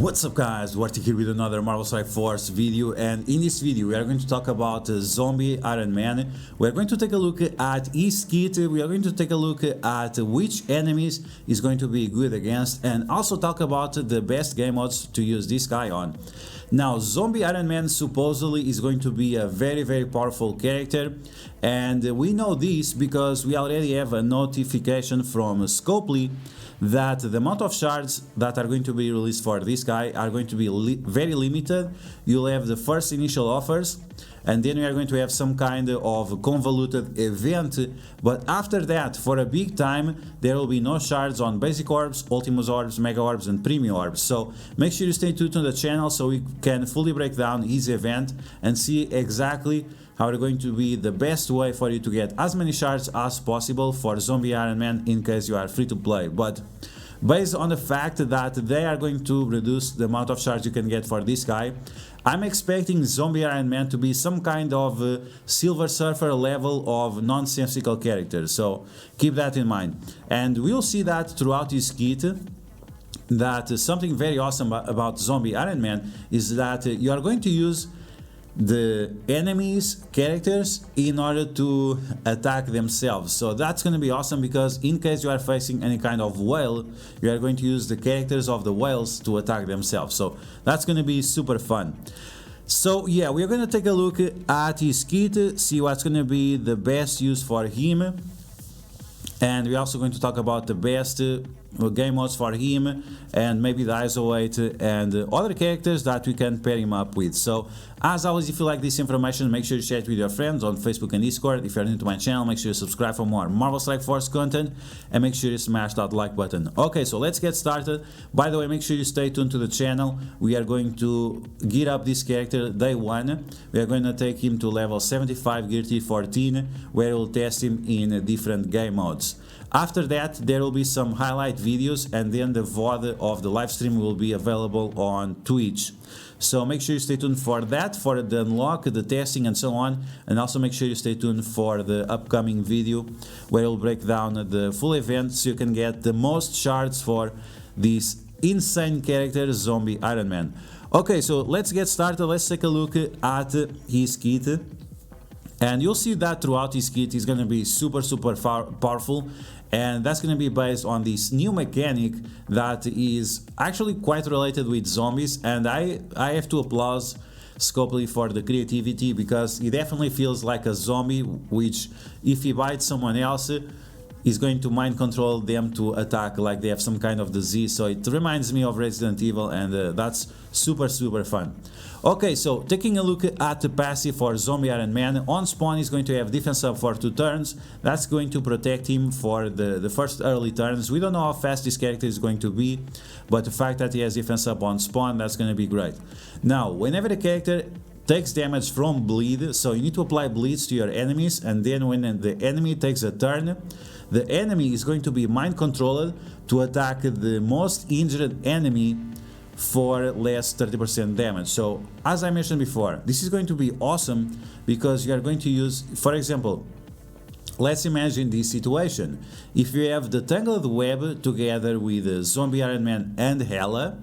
What's up guys, DuArktik here with another Marvel Strike Force video, and in this video we are going to talk about Zombie Iron Man. We are going to take a look at his kit, we are going to take a look at which enemies is going to be good against, and also talk about the best game modes to use this guy on. Now, Zombie Iron Man supposedly is going to be a very powerful character, and we know this because we already have a notification from Scopely that the amount of shards that are going to be released for this guy are going to be very limited. You'll have the first initial offers, and then we are going to have some kind of convoluted event, but after that, for a big time, there will be no shards on basic orbs, Ultimus orbs, mega orbs and premium orbs. So make sure you stay tuned to the channel so we can fully break down his event and see exactly how it's going to be the best way for you to get as many shards as possible for Zombie Iron Man in case you are free to play. But based on the fact that they are going to reduce the amount of shards you can get for this guy, I'm expecting Zombie Iron Man to be some kind of Silver Surfer level of nonsensical character, so keep that in mind. And we'll see that throughout this kit, that something very awesome about Zombie Iron Man is that you are going to use the enemies characters in order to attack themselves. So that's going to be awesome, because in case you are facing any kind of whale, you are going to use the characters of the whales to attack themselves. So that's going to be super fun. So yeah, we're going to take a look at his kit, see what's going to be the best use for him, and we're also going to talk about the best game modes for him, and maybe the ISO weight and other characters that we can pair him up with. So as always, if you like this information, make sure you share it with your friends on Facebook and Discord. If you're new to my channel, make sure you subscribe for more Marvel Strike Force content, and make sure you smash that like button. Okay, so let's get started. By the way, make sure you stay tuned to the channel. We are going to gear up this character day one. We are going to take him to level 75 Gear Tier 14, where we'll test him in different game modes. After that, there will be some highlight videos, and then the VOD of the live stream will be available on Twitch. So make sure you stay tuned for that, for the unlock, the testing and so on, and also make sure you stay tuned for the upcoming video where we'll break down the full event so you can get the most shards for this insane character, Zombie Iron Man. Okay, so let's get started. Let's take a look at his kit. And you'll see that throughout his kit is going to be super powerful, and that's going to be based on this new mechanic that is actually quite related with zombies. And I have to applaud Scopely for the creativity, because he definitely feels like a zombie, which if he bites someone else is going to mind control them to attack like they have some kind of disease. So it reminds me of Resident Evil, and that's super fun. Okay, so taking a look at the passive for Zombie Iron Man, on spawn he's going to have defense up for 2 turns. That's going to protect him for the first early turns. We don't know how fast this character is going to be, but the fact that he has defense up on spawn, that's going to be great. Now, whenever the character takes damage from bleed, so you need to apply bleeds to your enemies, and then when the enemy takes a turn, the enemy is going to be mind controlled to attack the most injured enemy for less 30% damage. So as I mentioned before, this is going to be awesome, because you are going to use, for example, let's imagine this situation. If you have the Tangled Web together with Zombie Iron Man and Hela,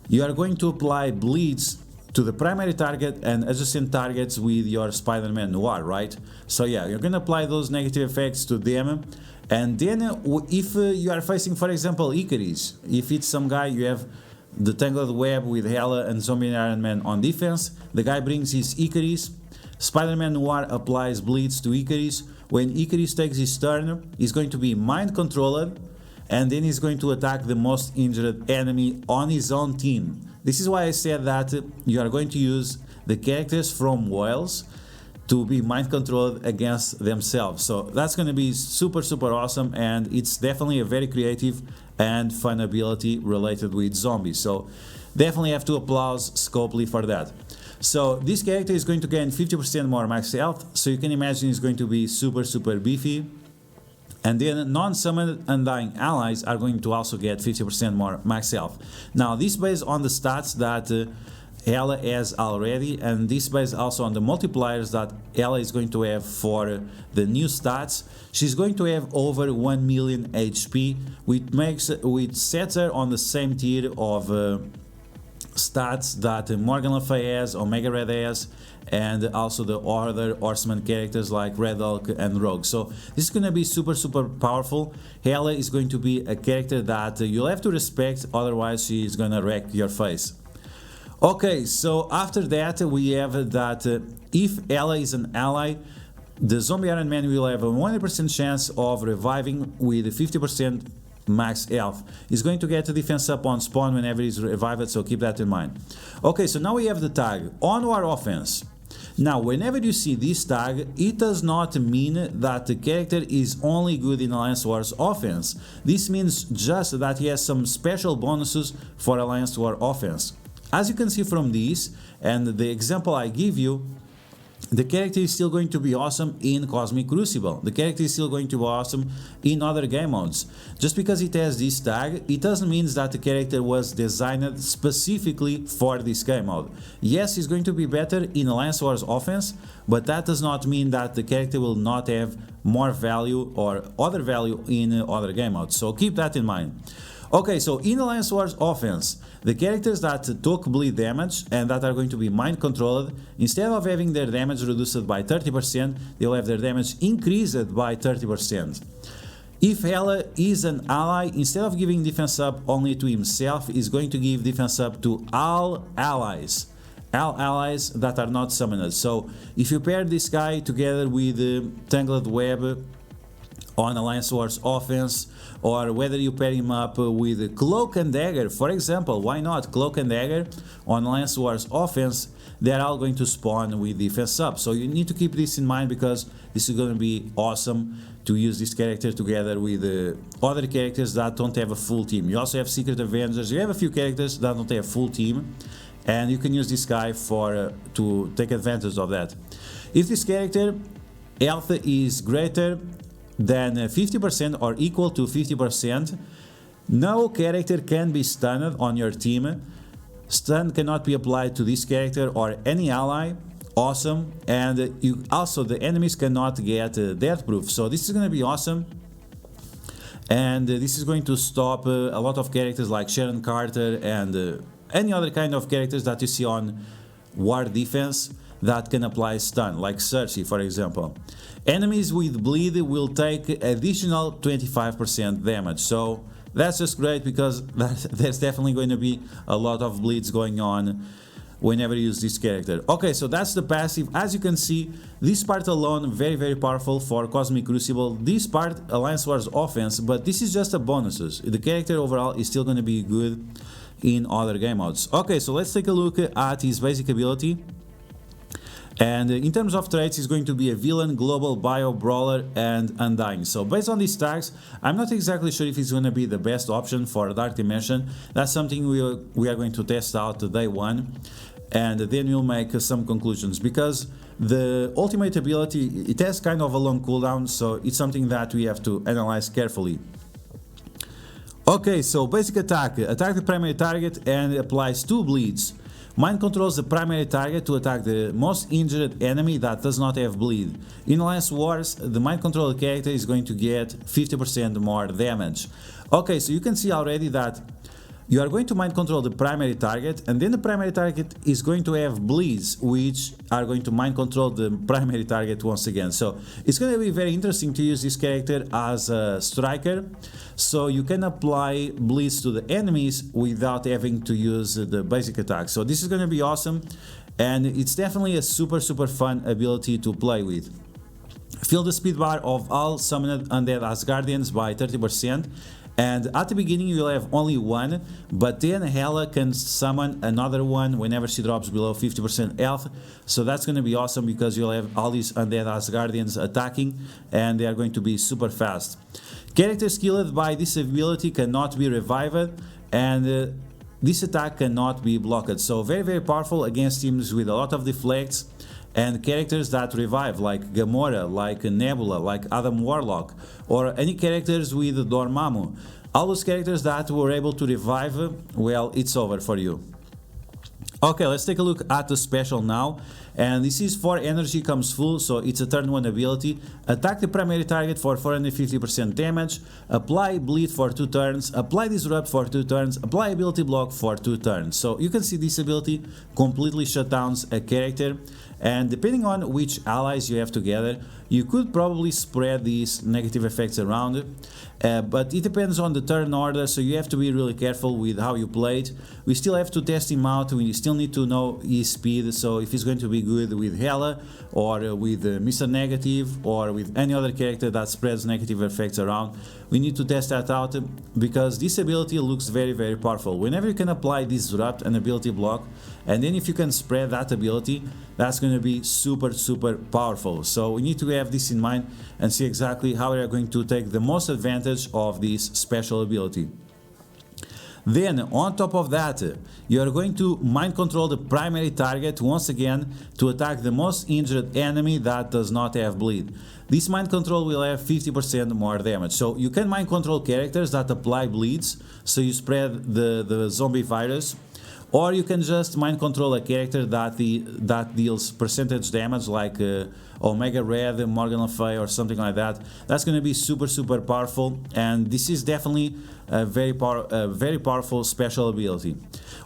you are going to apply bleeds to the primary target and adjacent targets with your Spider-Man Noir, right? So yeah, you're gonna apply those negative effects to them, and then if you are facing, for example, Icarus, if it's some guy, you have the Tangled Web with Hela and Zombie Iron Man on defense, the guy brings his Icarus, Spider-Man Noir applies bleeds to Icarus. When Icarus takes his turn, he's going to be mind controlled, and then he's going to attack the most injured enemy on his own team. This is why I said that you are going to use the characters from Wales to be mind controlled against themselves. So that's going to be super awesome, and it's definitely a very creative and fun ability related with zombies. So definitely have to applaud Scopely for that. So this character is going to gain 50% more max health, so you can imagine it's going to be super beefy. And then non-summoned Undying allies are going to also get 50% more max health. Now this based on the stats that Hela has already, and this based also on the multipliers that Hela is going to have for the new stats. She's going to have over 1 million HP, which sets her on the same tier of stats that Morgan Le Fay has, Omega Red has, and also the other Horseman characters like Red Hulk and Rogue. So this is going to be super powerful. Hela is going to be a character that you'll have to respect, otherwise she is going to wreck your face. Okay, so after that we have that if Hela is an ally, the Zombie Iron Man will have a 100% chance of reviving with 50% max health. He's going to get a defense up on spawn whenever he's revived, so keep that in mind. Okay, so now we have the tag on war offense. Now whenever you see this tag, it does not mean that the character is only good in Alliance Wars offense. This means just that he has some special bonuses for Alliance War offense. As you can see from this and the example I give you, the character is still going to be awesome in Cosmic Crucible. The character is still going to be awesome in other game modes. Just because it has this tag, it doesn't mean that the character was designed specifically for this game mode. Yes, it's going to be better in Alliance Wars offense, but that does not mean that the character will not have more value or other value in other game modes. So keep that in mind. Okay, so in Alliance Wars offense, the characters that took bleed damage and that are going to be mind controlled, instead of having their damage reduced by 30%, they'll have their damage increased by 30%. If Hela is an ally, instead of giving defense up only to himself, he's going to give defense up to all allies that are not summoned. So if you pair this guy together with Tangled Web on Alliance Wars offense, or whether you pair him up with Cloak and Dagger, for example, why not Cloak and Dagger on Alliance Wars offense, they're all going to spawn with defense up. So you need to keep this in mind, because this is going to be awesome to use this character together with other characters that don't have a full team. You also have Secret Avengers, you have a few characters that don't have a full team, and you can use this guy for to take advantage of that. If this character health is greater than 50% or equal to 50%, no character can be stunned on your team. Stun cannot be applied to this character or any ally. Awesome. And you also, the enemies cannot get death proof. So this is going to be awesome, and this is going to stop a lot of characters like Sharon Carter and any other kind of characters that you see on war defense that can apply stun, like Cersei for example. Enemies with bleed will take additional 25% damage, so that's just great, because there's definitely going to be a lot of bleeds going on whenever you use this character. Okay, so that's the passive. As you can see, this part alone very powerful for Cosmic Crucible. This part Alliance Wars offense, but this is just a bonuses. The character overall is still going to be good in other game modes. Okay, so let's take a look at his basic ability. And in terms of traits, he's going to be a villain, global, bio, brawler, and undying. So based on these tags, I'm not exactly sure if he's going to be the best option for Dark Dimension. That's something we are going to test out day one, and then we'll make some conclusions, because the ultimate ability, it has kind of a long cooldown, so it's something that we have to analyze carefully. Okay, so basic attack the primary target and applies 2 bleeds. Mind controls the primary target to attack the most injured enemy that does not have bleed. In Alliance Wars, the mind controller character is going to get 50% more damage. Okay, so you can see already that you are going to mind control the primary target, and then the primary target is going to have bleeds, which are going to mind control the primary target once again. So it's going to be very interesting to use this character as a striker, so you can apply bleeds to the enemies without having to use the basic attack. So this is going to be awesome, and it's definitely a super fun ability to play with. Fill the speed bar of all summoned undead Asgardians by 30%. And at the beginning you'll have only one, but then Hela can summon another one whenever she drops below 50% health. So that's going to be awesome, because you'll have all these undead Asgardians attacking, and they are going to be super fast. Characters killed by this ability cannot be revived, and this attack cannot be blocked. So very powerful against teams with a lot of deflects, and characters that revive, like Gamora, like Nebula, like Adam Warlock, or any characters with Dormammu. All those characters that were able to revive, well, it's over for you. Okay, let's take a look at the special now. And this is for energy comes full, so it's a turn 1 ability. Attack the primary target for 450% damage, apply bleed for 2 turns, apply disrupt for 2 turns, apply ability block for 2 turns. So you can see this ability completely shutdowns a character, and depending on which allies you have together, you could probably spread these negative effects around, but it depends on the turn order, so you have to be really careful with how you play it. We still have to test him out, we still need to know his speed, so if he's going to be good with Hela, or with Mr. Negative, or with any other character that spreads negative effects around, we need to test that out, because this ability looks very, very powerful. Whenever you can apply Disrupt and ability block, and then if you can spread that ability, that's going to be super, super powerful. So we need to have this in mind and see exactly how we are going to take the most advantage of this special ability. Then, on top of that, you are going to mind control the primary target once again to attack the most injured enemy that does not have bleed. This mind control will have 50% more damage. So you can mind control characters that apply bleeds, so you spread the zombie virus, or you can just mind control a character that deals percentage damage, like Omega Red, Morgan Le Fay, or something like that. That's going to be super, super powerful, and this is definitely a very powerful special ability.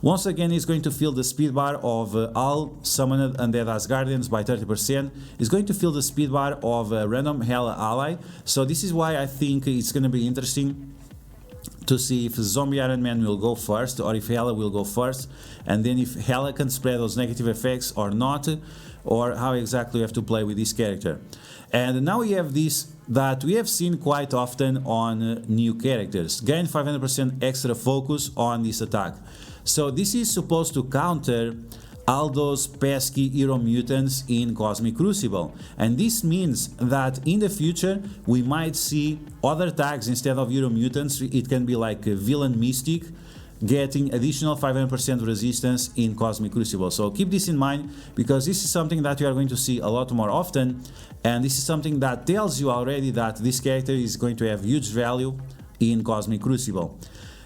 Once again, it's going to fill the speed bar of all summoned undead Asgardians by 30%. It's going to fill the speed bar of a random Hela ally. So this is why I think it's going to be interesting to see if Zombie Iron Man will go first, or if Hela will go first, and then if Hela can spread those negative effects or not, or how exactly you have to play with this character. And now we have this that we have seen quite often on new characters. Gain 500% extra focus on this attack. So this is supposed to counter all those pesky hero mutants in Cosmic Crucible, and this means that in the future we might see other tags instead of hero mutants. It can be like a villain mystic getting additional 500% resistance in Cosmic Crucible. So keep this in mind, because this is something that you are going to see a lot more often, and this is something that tells you already that this character is going to have huge value in Cosmic Crucible.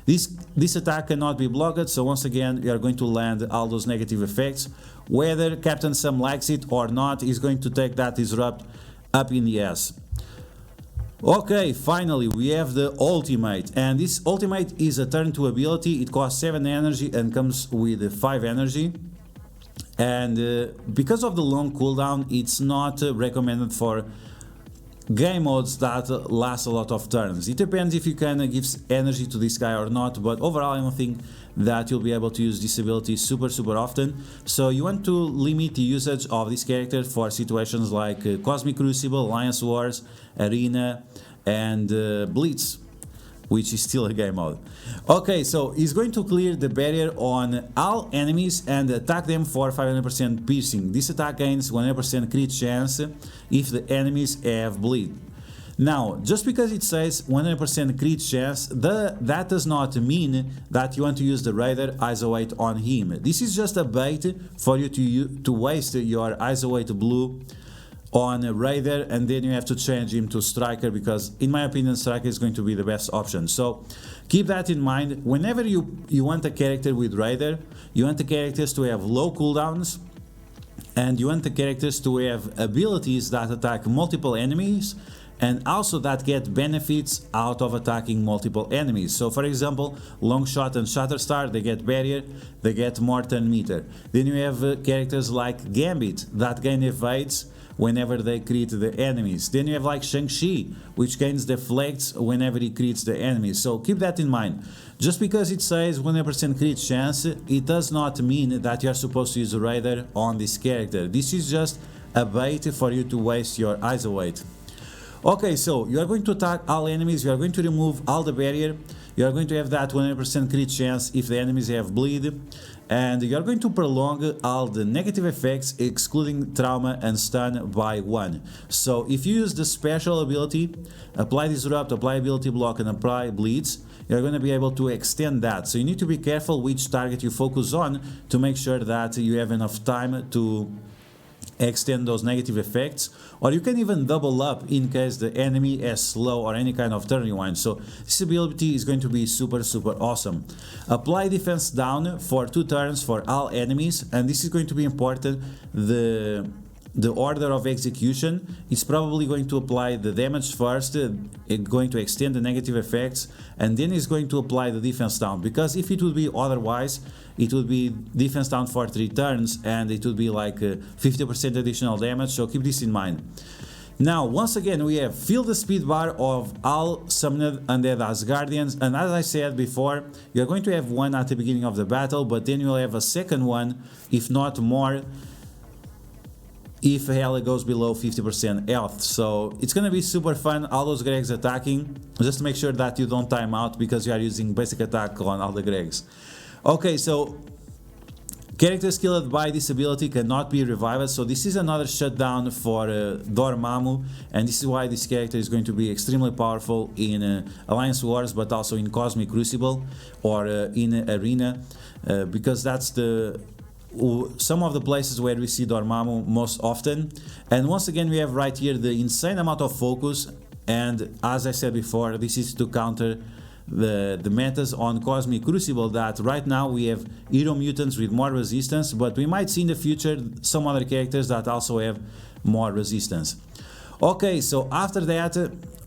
This attack cannot be blocked, so once again you are going to land all those negative effects. Whether Captain Sam likes it or not, he's going to take that disrupt up in the ass. Okay, finally we have the ultimate, and this ultimate is a turn 2 ability. It costs 7 energy and comes with 5 energy, and because of the long cooldown, it's not recommended for game modes that last a lot of turns. It depends if you can give energy to this guy or not, but overall I don't think that you'll be able to use this ability super often. So you want to limit the usage of this character for situations like Cosmic Crucible, Alliance Wars, Arena, and Blitz, which is still a game mode. Okay, so he's going to clear the barrier on all enemies and attack them for 500% piercing. This attack gains 100% crit chance if the enemies have bleed. Now, just because it says 100% crit chance, that does not mean that you want to use the Raider Isolate on him. This is just a bait for you to waste your Isolate Blue on a Raider, and then you have to change him to Striker, because in my opinion Striker is going to be the best option. So keep that in mind. Whenever you want a character with Raider, you want the characters to have low cooldowns, and you want the characters to have abilities that attack multiple enemies, and also that get benefits out of attacking multiple enemies. So for example, Longshot and Shatterstar, they get barrier, they get more turn meter. Then you have characters like Gambit that gain evades whenever they crit the enemies. Then you have like Shang-Chi, which gains deflects whenever he crits the enemies. So keep that in mind. Just because it says 100% crit chance, it does not mean that you are supposed to use a Raider on this character. This is just a bait for you to waste your Isolate. Okay, so you are going to attack all enemies, you are going to remove all the barrier, you are going to have that 100% crit chance if the enemies have bleed, and you are going to prolong all the negative effects excluding trauma and stun by 1. So if you use the special ability, apply disrupt, apply ability block, and apply bleeds, you're going to be able to extend that. So you need to be careful which target you focus on to make sure that you have enough time to extend those negative effects, or you can even double up in case the enemy has slow or any kind of turn rewind. So this ability is going to be super awesome. Apply defense down for 2 turns for all enemies, and this is going to be important. The order of execution is probably going to apply the damage first, going to extend the negative effects, and then it's going to apply the defense down, because if it would be otherwise, it would be defense down for 3 turns and it would be like 50% additional damage, so keep this in mind. Now, once again, we have fill the speed bar of all summoned undead Asgardians, and as I said before, you're going to have one at the beginning of the battle, but then you'll have a second one, if not more, if Hela goes below 50% health. So it's gonna be super fun, all those Gregs attacking. Just make sure that you don't time out because you are using basic attack on all the Gregs. Okay, so characters killed by this ability cannot be revived, so this is another shutdown for Dormammu, and this is why this character is going to be extremely powerful in Alliance Wars, but also in Cosmic Crucible or in Arena, because that's some of the places where we see Dormammu most often. And once again, we have right here the insane amount of focus, and as I said before, this is to counter the metas on Cosmic Crucible, that right now we have hero mutants with more resistance, but we might see in the future some other characters that also have more resistance. Okay, so after that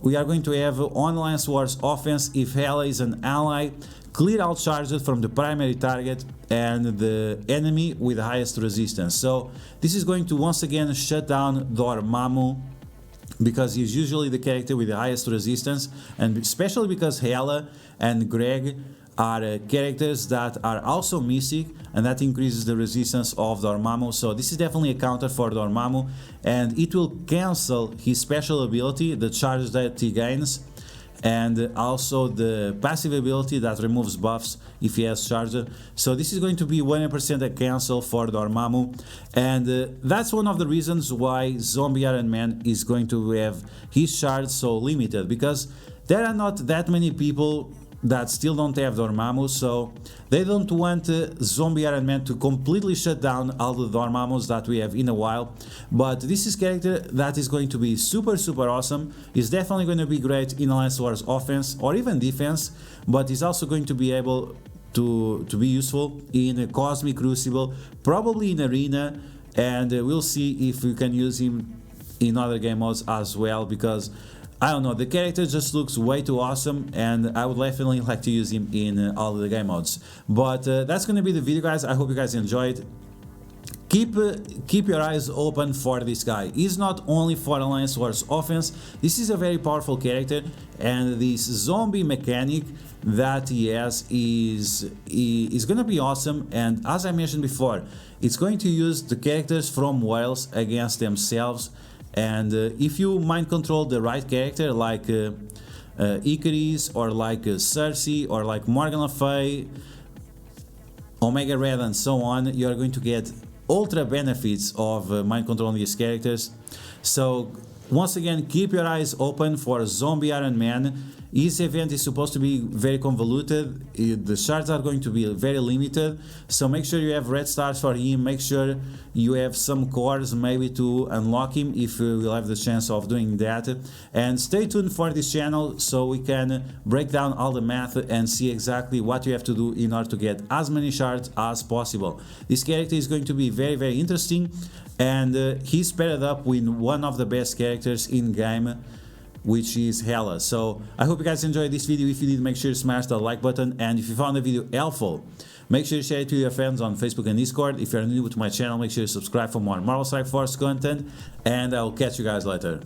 we are going to have on Alliance Wars offense. If Hela is an ally, clear all charges from the primary target and the enemy with the highest resistance. So this is going to once again shut down Dormammu, because he's usually the character with the highest resistance, and especially because Hela and Greg are characters that are also mystic, and that increases the resistance of Dormammu. So this is definitely a counter for Dormammu, and it will cancel his special ability, the charge that he gains, and also the passive ability that removes buffs if he has charger. So this is going to be 100% a cancel for Dormammu, and that's one of the reasons why Zombie Iron Man is going to have his shards so limited, because there are not that many people that still don't have Dormammu, so they don't want Zombie Iron Man to completely shut down all the Dormammus that we have in a while. But this is a character that is going to be super awesome. He's definitely going to be great in Alliance Wars offense or even defense, but he's also going to be able to be useful in Cosmic Crucible, probably in Arena, and we'll see if we can use him in other game modes as well, because I don't know, the character just looks way too awesome, and I would definitely like to use him in all the game modes. But that's gonna be the video, guys. I hope you guys enjoyed. Keep your eyes open for this guy. He's not only for Alliance Wars offense, this is a very powerful character, and this zombie mechanic that he has is gonna be awesome. And as I mentioned before, it's going to use the characters from Wales against themselves. And if you mind control the right character, like Icarus, or like Cersei, or like Morgan Le Fay, Omega Red, and so on, you are going to get ultra benefits of mind controlling these characters. So once again, keep your eyes open for Zombie Iron Man. His event is supposed to be very convoluted, the shards are going to be very limited, so make sure you have red stars for him, make sure you have some cores maybe to unlock him if you will have the chance of doing that. And stay tuned for this channel so we can break down all the math and see exactly what you have to do in order to get as many shards as possible. This character is going to be very interesting, and he's paired up with one of the best characters in game, which is Hela. So I hope you guys enjoyed this video. If you did, make sure to smash the like button, and if you found the video helpful, make sure to share it to your friends on Facebook and Discord. If you're new to my channel, make sure to subscribe for more Marvel Strike Force content, and I'll catch you guys later.